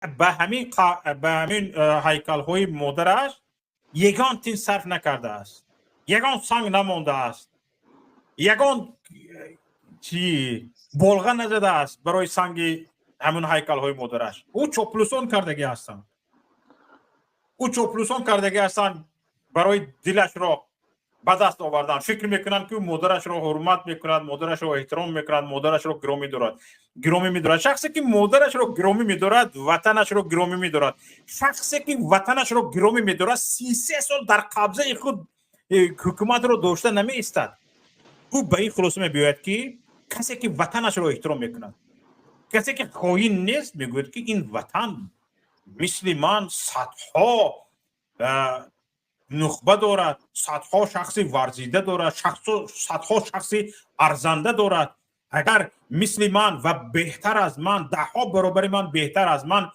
به همین هیکل های مادرش یگان تین صرف نکرده است، یگان سنگ نمانده است، یگان چی بلغه نزده است برای سنگ همون هیکل های مادرش. او چوپلوسان کردگی هستند، او چوپلوسان کردگی هستند برای دلش را به دست آوردن. فکر میکنند که مادرش را حرمت میکند، مادرش را احترام میکند، مادرش را گرامی میدارد. شخصی که مادرش را گرامی میدارد وطنش را گرامی میدارد. شخصی که وطنش را گرامی میدارد 33 سال در قبضه خود حکومت را داشته نمی ایستد. او به این خلاصه میگوید که کسی که وطنش را احترام میکند، کسی که خائن نیست، میگوید که این وطن مثل من صدها نخبه دارد، صدها شخص ورزیده دارد، صدها شخص ارزنده دارد. اگر مثل من و بهتر از من، 10 برابر من بهتر از من